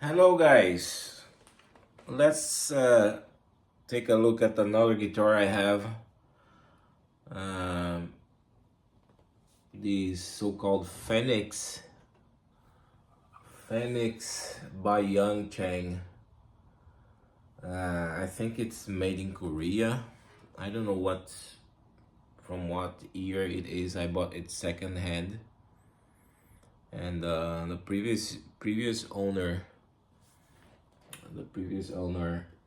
Hello guys, let's take a look at another guitar I have. Um, the so-called Fenix by Young Chang. I think it's made in Korea. I don't know from what year it is. I bought it secondhand, and the previous owner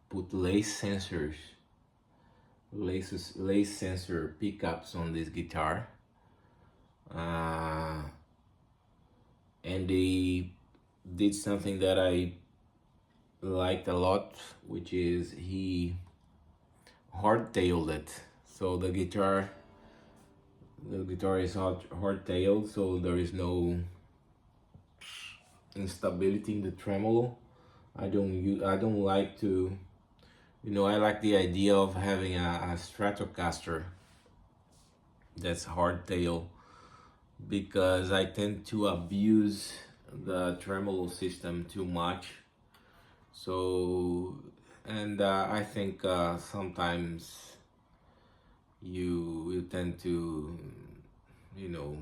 put lace sensor pickups on this guitar, uh, and they did something that I liked a lot, which is he hard-tailed it. So the guitar is hard-tailed, so there is no instability in the tremolo. I don't like to, I like the idea of having a Stratocaster that's hardtail, because I tend to abuse the tremolo system too much. So, and I think sometimes you tend to, you know,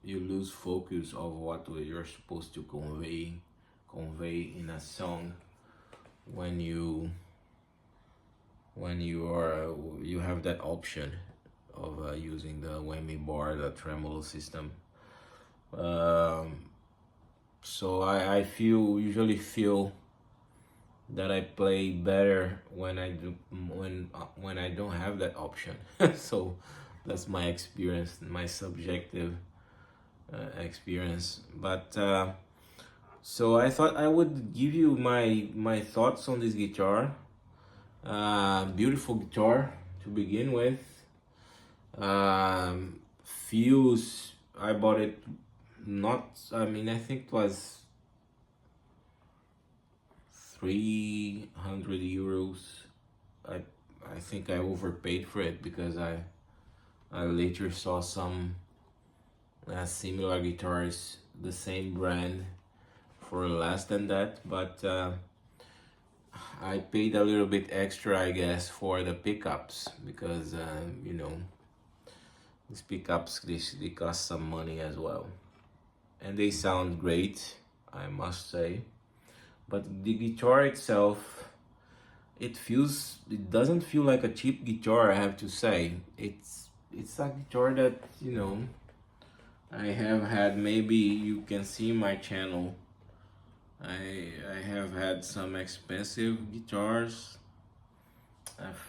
you lose focus of what you're supposed to convey in a song when you have that option of using the whammy bar, the tremolo system. Um, so I usually feel that I play better when I don't have that option. So that's my experience, my subjective experience. But so I thought I would give you my thoughts on this guitar. Beautiful guitar to begin with. Feels I bought it not. I mean, I think it was 300 euros. I think I overpaid for it because I later saw some similar guitars, the same brand, for less than that. But I paid a little bit extra, I guess, for the pickups, because these pickups, they cost some money as well, and they sound great, I must say. But the guitar itself, it doesn't feel like a cheap guitar, I have to say. It's a guitar that, I have had. Maybe you can see my channel. I have had some expensive guitars,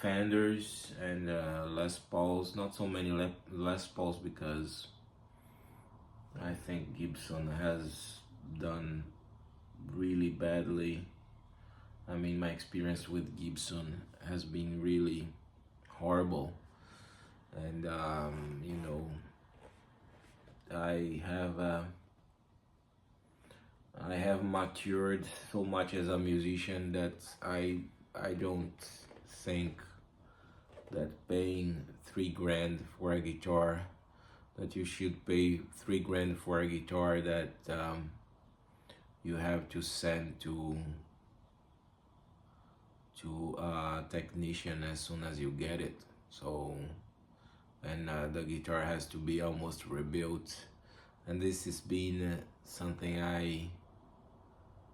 Fenders and Les Pauls. Not so many Les Pauls, because I think Gibson has done really badly. I mean, my experience with Gibson has been really horrible, and I have I have matured so much as a musician that I don't think that paying 3 grand for a guitar, that you should pay 3 grand for a guitar that you have to send to a technician as soon as you get it. So, and the guitar has to be almost rebuilt, and this has been something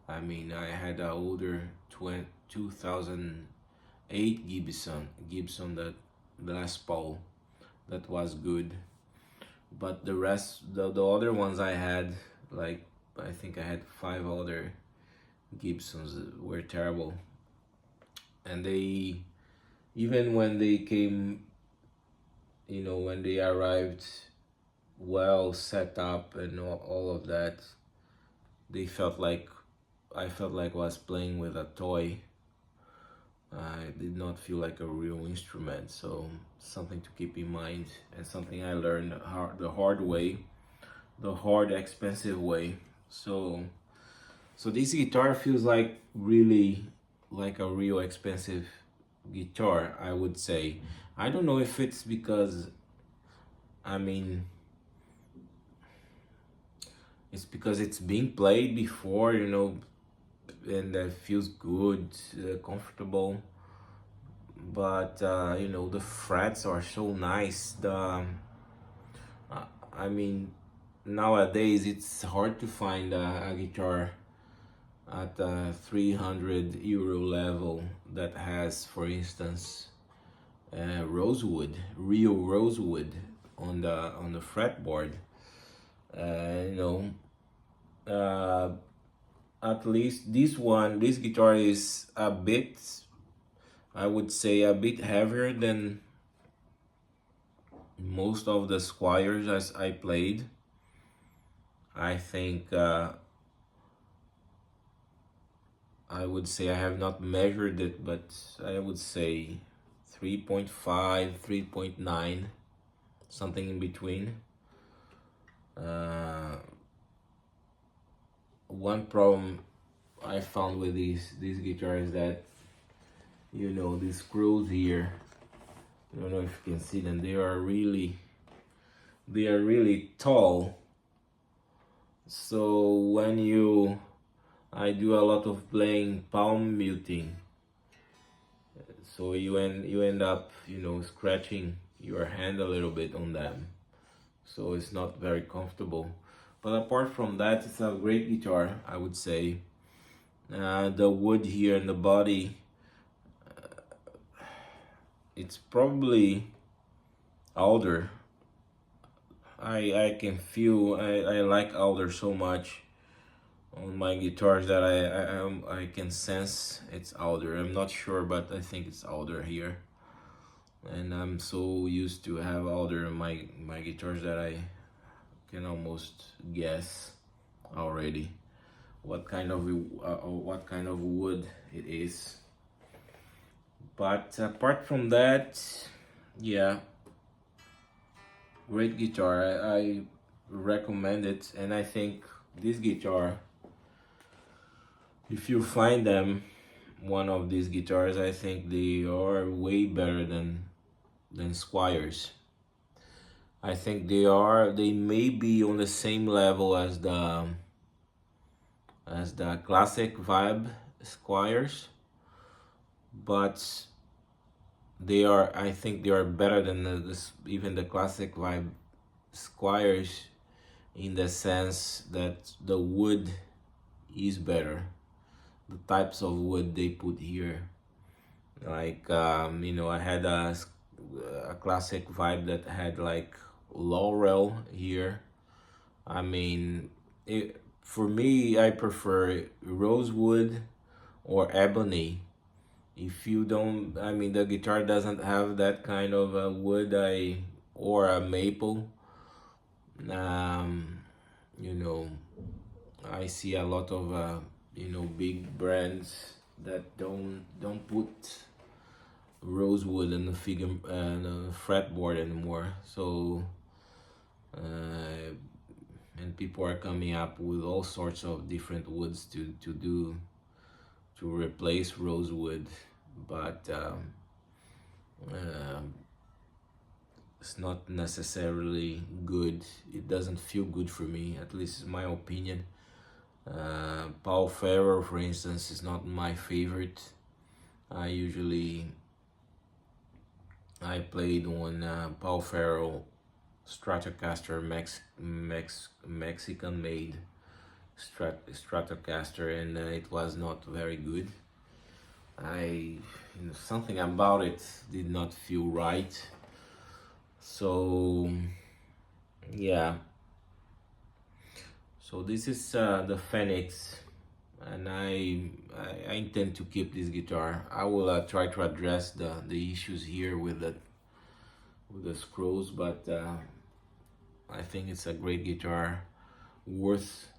I mean, I had an older 2008 Gibson, that Les Paul, that was good, but the rest, the other ones I had, like, I think I had 5 other Gibsons that were terrible. And they, even when they came, when they arrived well set up and all of that, they felt like I felt like I was playing with a toy. I did not feel like a real instrument. So something to keep in mind, and something I learned the hard way, the hard, expensive way. So this guitar feels like really like a real expensive guitar, I would say. I don't know if it's because, I mean, it's because it's being played before, and feels good, comfortable. But you know, the frets are so nice. I mean, nowadays it's hard to find a guitar at a 300 euro level that has, for instance, rosewood, real rosewood on the fretboard. You know, uh, at least this guitar is a bit, I would say, a bit heavier than most of the Squires as I played. I think I would say, I have not measured it, but I would say 3.5, 3.9, something in between. Uh, One problem I found with these guitars is that, you know, these screws here, I don't know if you can see them, they are really tall. So when I do a lot of playing palm muting, so you end up, you know, scratching your hand a little bit on them, so it's not very comfortable. But apart from that, it's a great guitar, I would say. The wood here in the body, it's probably alder. I can feel, I like alder so much on my guitars that I can sense it's alder. I'm not sure, but I think it's alder here. And I'm so used to have alder in my guitars that I can almost guess already what kind of wood it is. But apart from that, yeah, great guitar. I recommend it, and I think this guitar, if you find them, one of these guitars, I think they are way better than Squires. I think they may be on the same level as the classic vibe Squires, but I think they are better than even the classic vibe Squires, in the sense that the wood is better. The types of wood they put here, like you know, I had a classic vibe that had like laurel here. I mean, for me, I prefer rosewood or ebony. If you don't, I mean, the guitar doesn't have that kind of wood, or a maple. You know, I see a lot of you know, big brands that don't put rosewood in the figure the fretboard anymore. So and people are coming up with all sorts of different woods to replace rosewood, but it's not necessarily good. It doesn't feel good for me, at least in my opinion. Paul Ferro, for instance, is not my favorite. I played on Paul Ferro Stratocaster, Mexican made Stratocaster, and it was not very good. You know, something about it did not feel right. So yeah, so this is the Fenix, and I intend to keep this guitar. I will try to address the issues here with the screws, but I think it's a great guitar, worth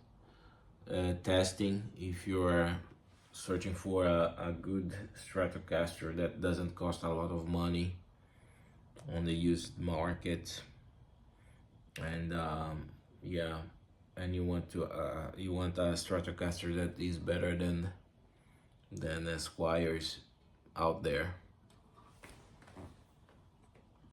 testing if you're searching for a good Stratocaster that doesn't cost a lot of money on the used market. And yeah, and you want a Stratocaster that is better than the Squires out there.